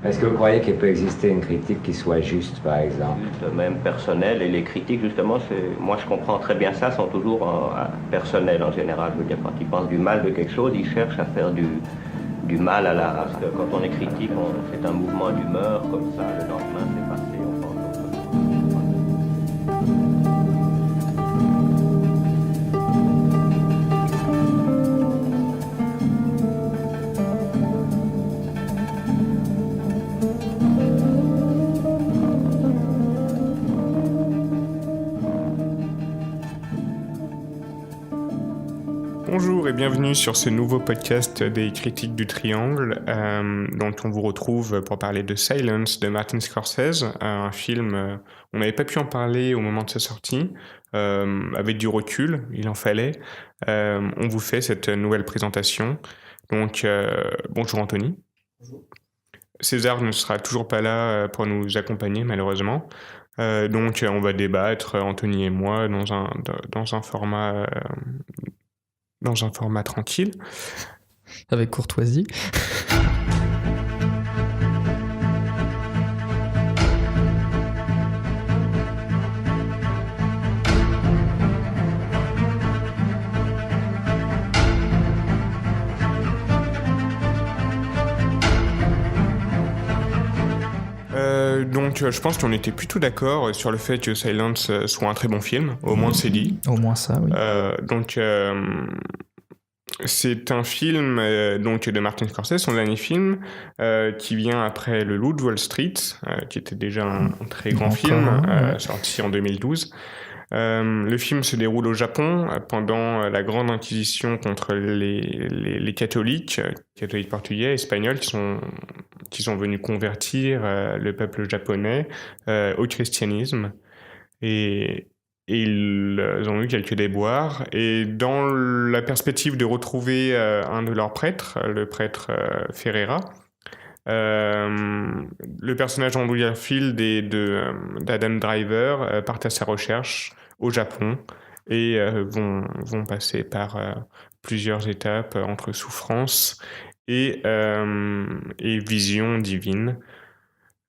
Est-ce que vous croyez qu'il peut exister une critique qui soit juste, par exemple? Même personnel, et les critiques, justement, moi je comprends très bien ça, sont toujours personnelles en général. Je veux dire, quand ils pensent du mal de quelque chose, ils cherchent à faire du mal à la race. Quand on est critique, c'est un mouvement d'humeur, comme ça, le lendemain c'est passé, on pense autre chose. Bonjour et bienvenue sur ce nouveau podcast des critiques du Triangle, dont on vous retrouve pour parler de Silence de Martin Scorsese, un film, on n'avait pas pu en parler au moment de sa sortie, avec du recul, il en fallait. On vous fait cette nouvelle présentation. Donc, bonjour Anthony. Bonjour. César ne sera toujours pas là pour nous accompagner malheureusement. Donc on va débattre, Anthony et moi, dans un format tranquille. Avec courtoisie. Donc je pense qu'on était plutôt d'accord sur le fait que Silence soit un très bon film, au moins c'est dit. Au moins ça, oui. C'est un film donc de Martin Scorsese, son dernier film, qui vient après Le Loup de Wall Street, qui était déjà un très grand film, sorti en 2012. Le film se déroule au Japon pendant la Grande Inquisition contre les catholiques portugais, espagnols, qui sont venus convertir le peuple japonais au christianisme. Et ils ont eu quelques déboires. Et dans la perspective de retrouver un de leurs prêtres, le prêtre Ferreira, le personnage d'Andrew Garfield et d'Adam Driver partent à sa recherche au Japon et vont passer par plusieurs étapes entre souffrance et vision divine.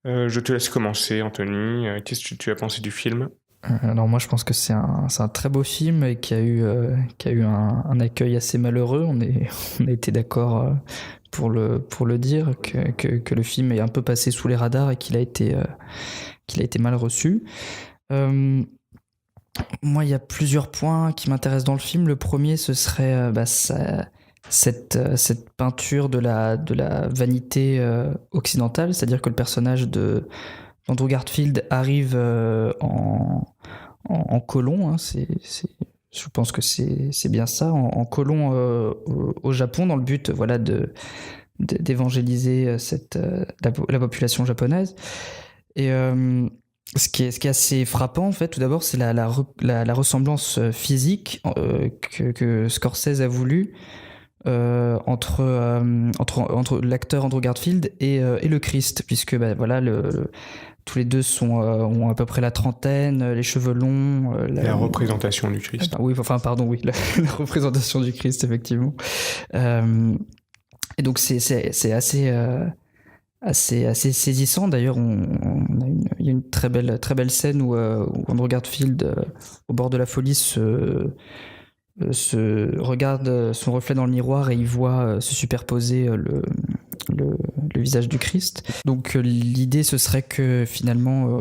Je te laisse commencer, Anthony. Qu'est-ce que tu as pensé du film ? Alors moi je pense que c'est un très beau film et qui a eu un accueil assez malheureux. On a été d'accord pour le dire que le film est un peu passé sous les radars et qu'il a été mal reçu. Moi il y a plusieurs points qui m'intéressent dans le film. Le premier ce serait cette peinture de la vanité occidentale, c'est-à-dire que le personnage Andrew Garfield arrive en colon, hein, je pense que c'est bien ça, en colon au Japon, dans le but d'évangéliser la population japonaise. Et ce qui est assez frappant, en fait, tout d'abord, c'est la ressemblance physique que Scorsese a voulu entre l'acteur Andrew Garfield et le Christ, puisque tous les deux ont à peu près la trentaine, les cheveux longs. La représentation du Christ. Oui, la représentation du Christ, effectivement. Et donc c'est assez saisissant. D'ailleurs, il y a une très belle scène où Andrew Garfield, au bord de la folie, se regarde son reflet dans le miroir et il voit se superposer le visage du Christ. Donc l'idée ce serait que finalement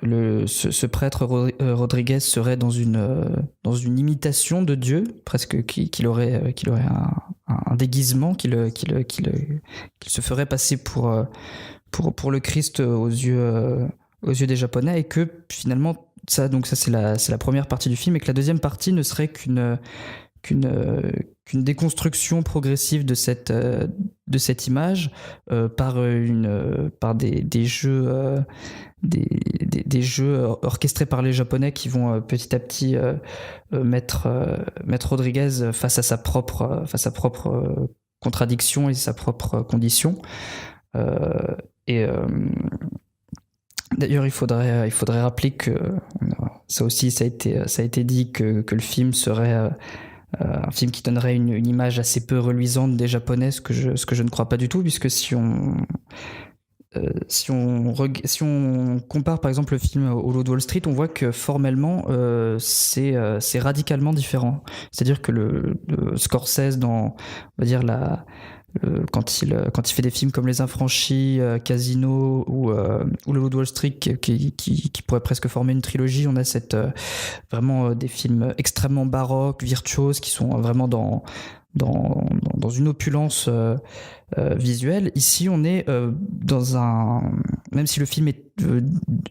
ce prêtre Rodriguez serait dans une imitation de Dieu, presque qu'il aurait un déguisement, qu'il se ferait passer pour le Christ aux yeux des Japonais, et que finalement ça c'est la première partie du film, et que la deuxième partie ne serait qu'une déconstruction progressive de cette image par des jeux des jeux orchestrés par les Japonais qui vont petit à petit mettre Rodriguez face à sa propre contradiction et sa propre condition. D'ailleurs, il faudrait rappeler que ça aussi, ça a été dit que le film serait un film qui donnerait une image assez peu reluisante des Japonais, ce que je ne crois pas du tout, puisque si on compare par exemple le film au Loup de Wall Street, on voit que formellement c'est radicalement différent. C'est-à-dire que le Scorsese on va dire quand il fait des films comme Les Affranchis, Casino ou le Loup de Wall Street qui pourrait presque former une trilogie, on a vraiment des films extrêmement baroques, virtuoses, qui sont vraiment dans une opulence visuelle. Ici, on est même si le film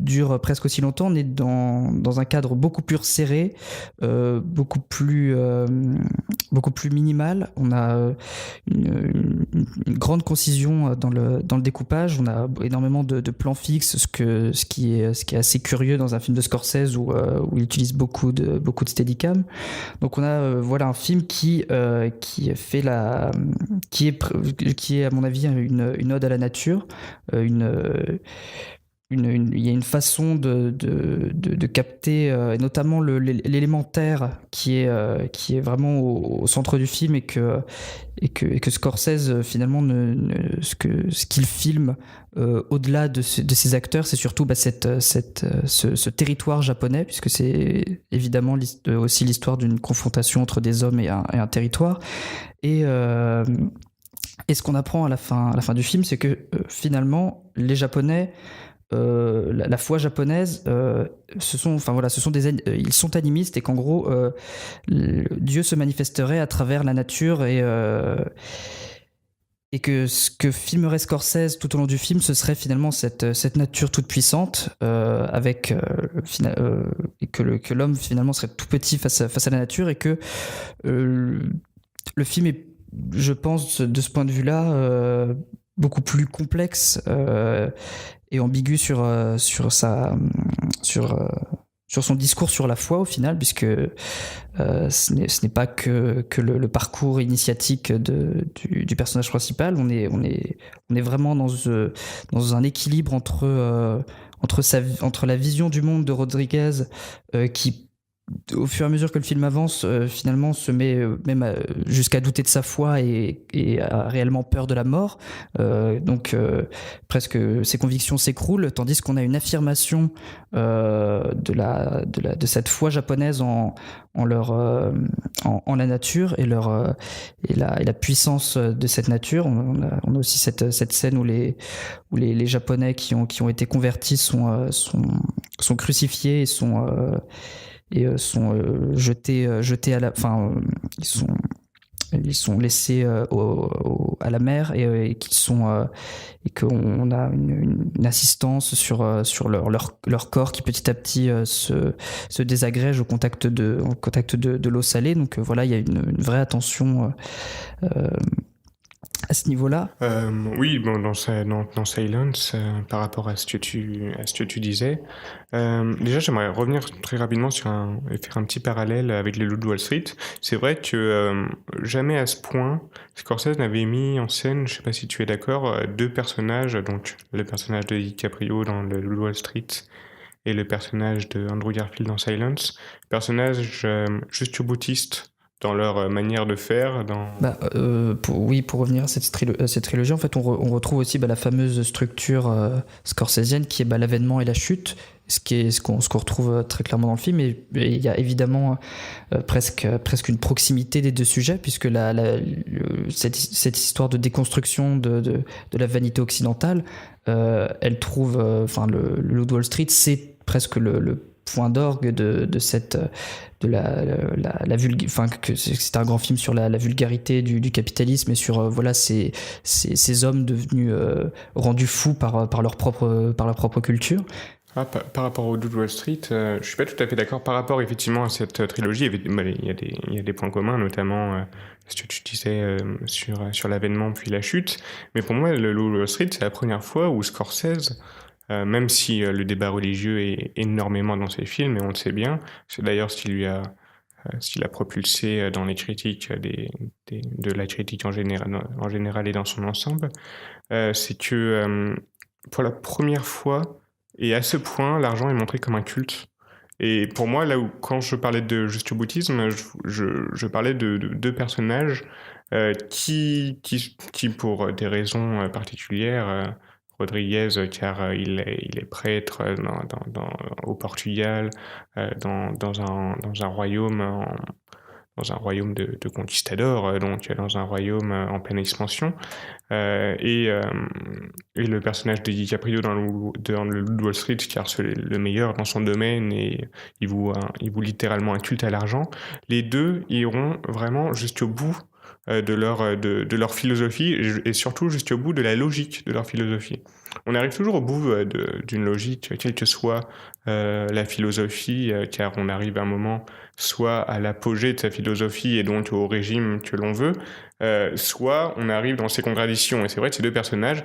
dure presque aussi longtemps, on est dans un cadre beaucoup plus serré, beaucoup plus minimal. On a une grande concision dans le découpage. On a énormément de plans fixes, ce qui est assez curieux dans un film de Scorsese où il utilise beaucoup de steadicam. Donc on a voilà un film qui est à mon avis une ode à la nature, il y a une façon de capter, notamment l'élémentaire qui est vraiment au centre du film, et que Scorsese finalement ce qu'il filme au-delà de ses acteurs, c'est surtout ce territoire japonais, puisque c'est évidemment aussi l'histoire d'une confrontation entre des hommes et un territoire. Et ce qu'on apprend à la fin du film, c'est que finalement les Japonais, la foi japonaise, ce sont ils sont animistes, et qu'en gros Dieu se manifesterait à travers la nature, et que ce que filmerait Scorsese tout au long du film, ce serait finalement cette nature toute puissante, et que l'homme finalement serait tout petit face à la nature, et que le film est, je pense, de ce point de vue-là, beaucoup plus complexe et ambigu sur son discours sur la foi au final, puisque ce n'est pas que le parcours initiatique du personnage principal. On est vraiment dans un équilibre entre la vision du monde de Rodriguez, qui au fur et à mesure que le film avance, finalement se met même jusqu'à douter de sa foi et a réellement peur de la mort. Donc presque ses convictions s'écroulent, tandis qu'on a une affirmation de cette foi japonaise en la nature et la puissance de cette nature. On a aussi cette scène où les Japonais qui ont été convertis sont crucifiés et sont jetés à la, enfin ils sont laissés à la mer, et qu'on a une assistance sur leur corps qui petit à petit se désagrège au contact de l'eau salée. Donc voilà, il y a une vraie attention à ce niveau-là. Oui, bon, dans Silence, par rapport à ce que tu disais, déjà j'aimerais revenir très rapidement et faire un petit parallèle avec les Loups de Wall Street. C'est vrai que jamais à ce point Scorsese n'avait mis en scène, je sais pas si tu es d'accord, deux personnages, donc le personnage de DiCaprio dans le Loup de Wall Street et le personnage de Andrew Garfield dans Silence, personnages jusqu'au-boutistes dans leur manière de faire. Pour revenir à cette trilogie, en fait, on retrouve aussi la fameuse structure scorsésienne qui est l'avènement et la chute, ce qu'on retrouve très clairement dans le film. Et il y a évidemment presque une proximité des deux sujets, puisque cette histoire de déconstruction de la vanité occidentale, elle trouve, le Loup de Wall Street, c'est presque le point d'orgue c'est un grand film sur la vulgarité du capitalisme, et sur ces hommes devenus rendus fous par leur propre culture. Par rapport au Loup de Wall Street, je suis pas tout à fait d'accord. Par rapport effectivement à cette trilogie, il y a des points communs, notamment ce que tu disais sur l'avènement puis la chute. Mais pour moi, le Loup de Wall Street, c'est la première fois où Scorsese, même si le débat religieux est énormément dans ses films, et on le sait bien, c'est d'ailleurs ce qui l'a propulsé dans les critiques de la critique en général et dans son ensemble, c'est que pour la première fois, et à ce point, l'argent est montré comme un culte. Et pour moi, là où, quand je parlais de jusqu'au-boutisme, je parlais de deux personnages qui, pour des raisons particulières, Rodriguez, car il est prêtre au Portugal, dans un royaume dans un royaume de conquistadors, donc dans un royaume en pleine expansion. Et le personnage de DiCaprio dans le Loup de Wall Street, car c'est le meilleur dans son domaine et il voue littéralement un culte à l'argent. Les deux iront vraiment jusqu'au bout de leur philosophie et surtout jusqu'au bout de la logique de leur philosophie. On arrive toujours au bout d'une logique, quelle que soit la philosophie, car on arrive à un moment soit à l'apogée de sa philosophie et donc au régime que l'on veut, soit on arrive dans ces contradictions. Et c'est vrai que ces deux personnages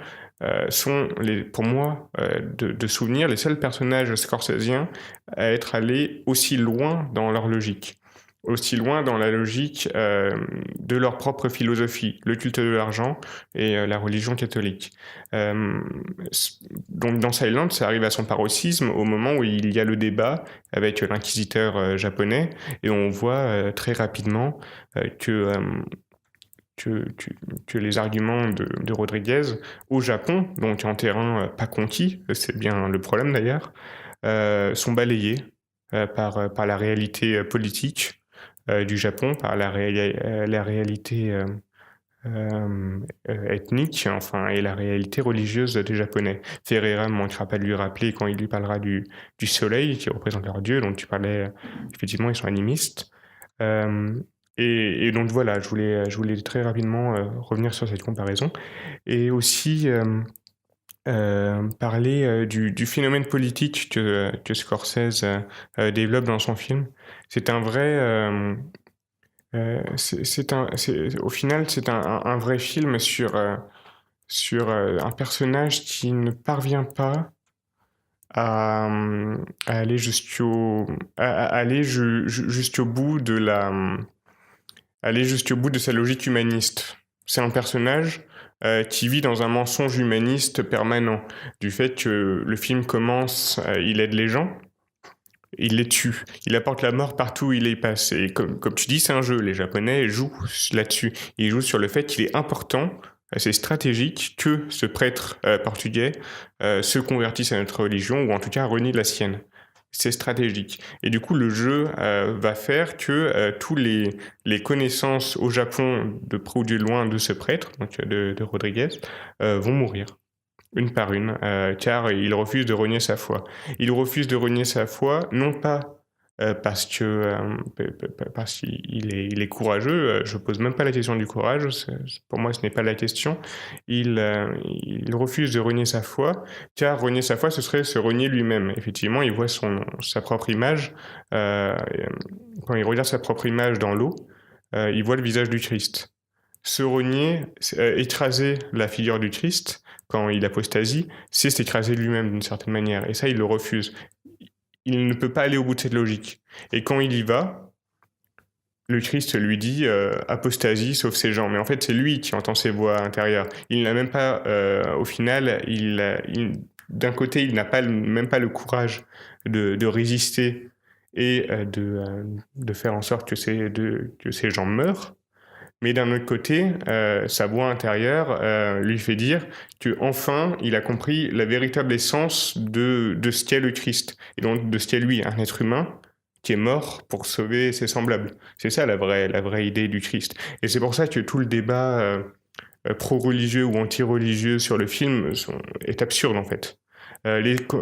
sont, pour moi, de souvenir, les seuls personnages scorsésiens à être allés aussi loin dans leur logique. Aussi loin dans la logique de leur propre philosophie, le culte de l'argent et la religion catholique. Donc dans Silent, ça arrive à son paroxysme au moment où il y a le débat avec l'inquisiteur japonais, et on voit très rapidement que les arguments de Rodriguez au Japon, donc en terrain pas conquis, c'est bien le problème d'ailleurs, sont balayés par la réalité politique du Japon, par la réalité ethnique, enfin, et la réalité religieuse des Japonais. Ferreira ne manquera pas de lui rappeler quand il lui parlera du soleil, qui représente leur dieu, dont tu parlais, effectivement, ils sont animistes. Et donc voilà, je voulais très rapidement revenir sur cette comparaison. Et aussi parler du phénomène politique que Scorsese développe dans son film. C'est un vrai... au final, c'est un vrai film sur un personnage qui ne parvient pas à aller jusqu'au bout aller jusqu'au bout de sa logique humaniste. C'est un personnage qui vit dans un mensonge humaniste permanent, du fait que le film commence, il aide les gens, il les tue, il apporte la mort partout où il y passe. Et comme tu dis, c'est un jeu, les Japonais jouent là-dessus. Ils jouent sur le fait qu'il est important, c'est stratégique, que ce prêtre portugais se convertisse à notre religion, ou en tout cas renie la sienne. C'est stratégique. Et du coup, le jeu va faire que tous les connaissances au Japon, de près ou de loin, de ce prêtre, donc de Rodriguez, vont mourir, une par une, car il refuse de renier sa foi. Il refuse de renier sa foi, non pas parce qu'il est courageux, je pose même pas la question du courage, pour moi ce n'est pas la question. Il refuse de renier sa foi, car renier sa foi ce serait se renier lui-même. Effectivement, il voit sa propre image, quand il regarde sa propre image dans l'eau, il voit le visage du Christ. Se renier, écraser la figure du Christ, quand il apostasie, c'est s'écraser lui-même d'une certaine manière, et ça il le refuse. Il ne peut pas aller au bout de cette logique. Et quand il y va, le Christ lui dit apostasie, sauve ces gens. Mais en fait, c'est lui qui entend ses voix intérieures. Il n'a même pas, au final, d'un côté, il n'a même pas le courage de résister et de faire en sorte que ces gens meurent. Mais d'un autre côté, sa voix intérieure lui fait dire qu'enfin, il a compris la véritable essence de ce qu'est le Christ, et donc de ce qu'est lui, un être humain qui est mort pour sauver ses semblables. C'est ça la vraie idée du Christ. Et c'est pour ça que tout le débat pro-religieux ou anti-religieux sur le film est absurde en fait.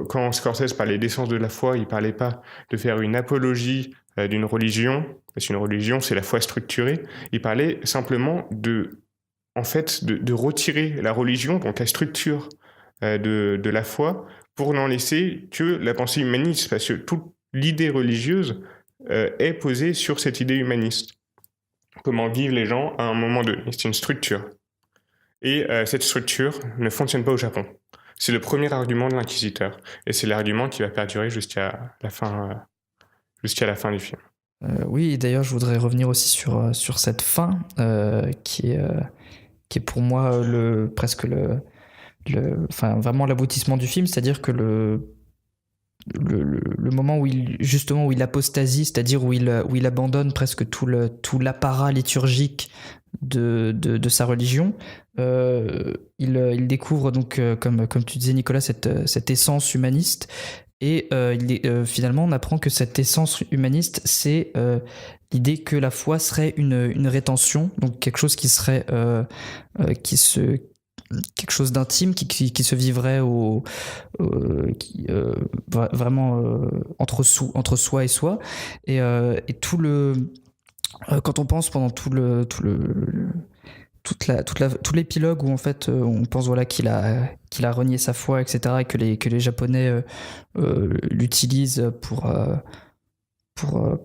Quand Scorsese parlait d'essence de la foi, il parlait pas de faire une apologie d'une religion, parce qu'une religion c'est la foi structurée. Il parlait simplement de retirer la religion, donc la structure de la foi, pour n'en laisser que la pensée humaniste, parce que toute l'idée religieuse est posée sur cette idée humaniste. Comment vivent les gens à un moment donné, c'est une structure. Et cette structure ne fonctionne pas au Japon. C'est le premier argument de l'inquisiteur, et c'est l'argument qui va perdurer jusqu'à la fin du film. Oui, d'ailleurs, je voudrais revenir aussi sur cette fin qui est pour moi presque vraiment l'aboutissement du film, c'est-à-dire que le moment où il apostasie, c'est-à-dire où il abandonne presque tout l'apparat liturgique de sa religion. Il découvre donc, comme tu disais Nicolas, cette essence humaniste. Et finalement, on apprend que cette essence humaniste, c'est l'idée que la foi serait une rétention, donc quelque chose qui serait quelque chose d'intime qui se vivrait vraiment entre soi et soi. Et tout quand on pense pendant tout l'épilogue où en fait on pense qu'il a renié sa foi, etc., et que les Japonais l'utilisent pour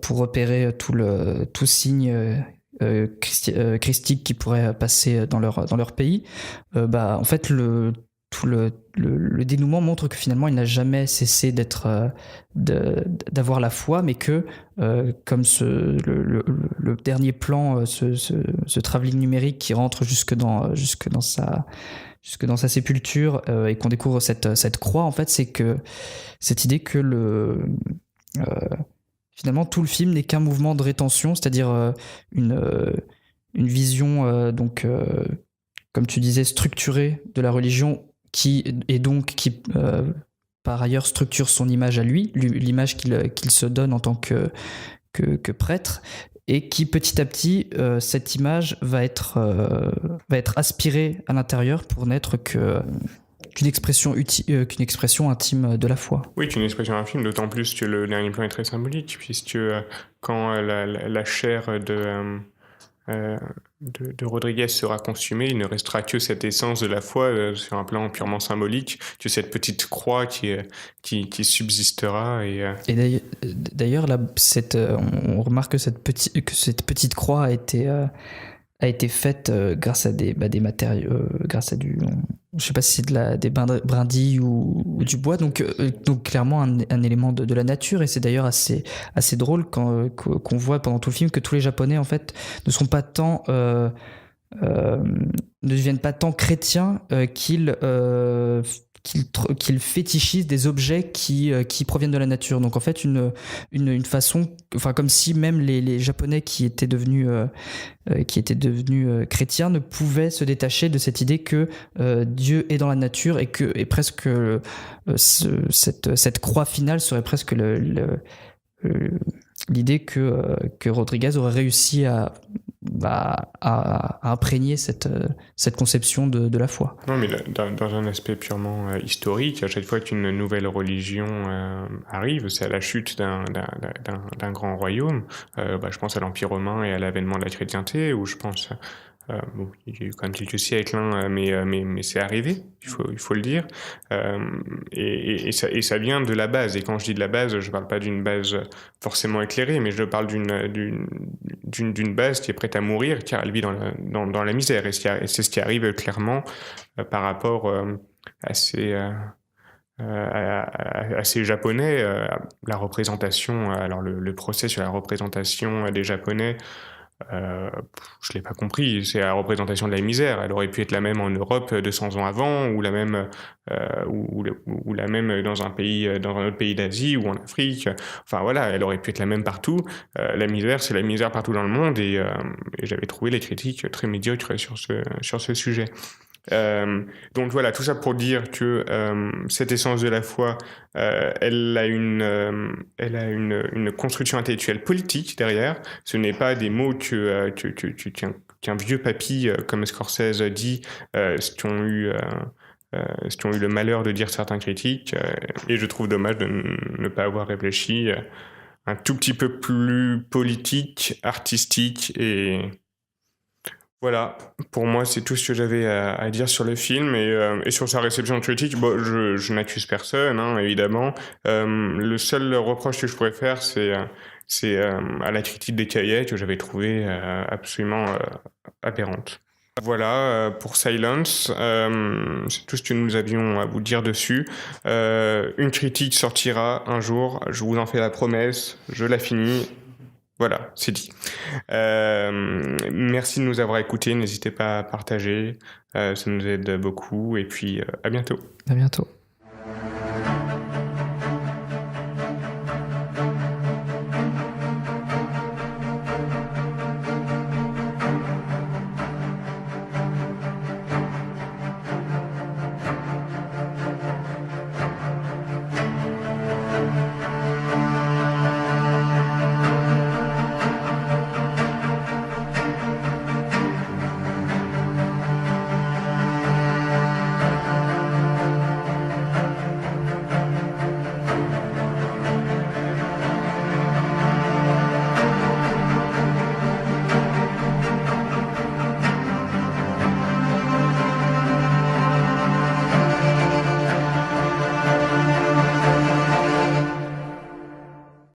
repérer tout signe christique qui pourrait passer dans leur pays. En fait tout le dénouement montre que finalement il n'a jamais cessé d'avoir la foi, mais que comme le dernier plan, ce travelling numérique qui rentre jusque dans sa sépulture, et qu'on découvre cette croix, en fait, c'est que cette idée que finalement tout le film n'est qu'un mouvement de rétention, c'est-à-dire une vision comme tu disais, structurée de la religion, qui par ailleurs structure son image à lui, l'image qu'il se donne en tant que prêtre, et qui petit à petit, cette image va être aspirée à l'intérieur pour n'être qu'une expression intime de la foi. Oui, qu'une expression intime, d'autant plus que le dernier plan est très symbolique, puisque quand la chair de Rodriguez sera consumée, il ne restera que cette essence de la foi sur un plan purement symbolique, que cette petite croix qui subsistera. Et d'ailleurs, là, on remarque que cette petite croix a été faite grâce à des matériaux, grâce à je sais pas si c'est des brindilles ou du bois, donc clairement un élément de la nature. Et c'est d'ailleurs assez drôle qu'on voit pendant tout le film que tous les Japonais en fait ne sont pas tant ne deviennent pas tant chrétiens qu'ils fétichisent des objets qui proviennent de la nature. Donc en fait une façon, enfin comme si même les Japonais qui étaient devenus chrétiens ne pouvaient se détacher de cette idée que Dieu est dans la nature, et presque cette croix finale serait presque l'idée que Rodriguez aurait réussi à imprégner cette conception de la foi. Non, mais dans un aspect purement historique, à chaque fois qu'une nouvelle religion arrive, c'est à la chute d'un grand royaume. Je pense à l'Empire romain et à l'avènement de la chrétienté, ou je pense... il y a eu quand même quelques siècles, mais c'est arrivé, il faut le dire. Et ça vient de la base. Et quand je dis de la base, je ne parle pas d'une base forcément éclairée, mais je parle d'une base qui est prête à mourir, car elle vit dans la misère. Et c'est ce qui arrive clairement par rapport à ces Japonais. La représentation, alors le procès sur la représentation des Japonais, je l'ai pas compris. C'est la représentation de la misère. Elle aurait pu être la même en Europe 200 ans avant, ou la même dans un autre pays d'Asie ou en Afrique. Enfin voilà, elle aurait pu être la même partout. La misère, c'est la misère partout dans le monde, et j'avais trouvé les critiques très médiocres sur ce sujet. Donc voilà, tout ça pour dire que cette essence de la foi, elle a une construction intellectuelle politique derrière. Ce n'est pas des mots qu'un vieux papy comme Scorsese dit, ce qui ont eu le malheur de dire certains critiques, et je trouve dommage de ne pas avoir réfléchi un tout petit peu plus politique, artistique, et voilà, pour moi, c'est tout ce que j'avais à dire sur le film, et sur sa réception critique. Bon, je n'accuse personne, évidemment. Le seul reproche que je pourrais faire, c'est à la critique des cahiers, que j'avais trouvé absolument aberrante. Voilà, pour Silence, c'est tout ce que nous avions à vous dire dessus. Une critique sortira un jour, je vous en fais la promesse, je la finis. Voilà, c'est dit. Merci de nous avoir écoutés. N'hésitez pas à partager. Ça nous aide beaucoup. Et puis, à bientôt. À bientôt.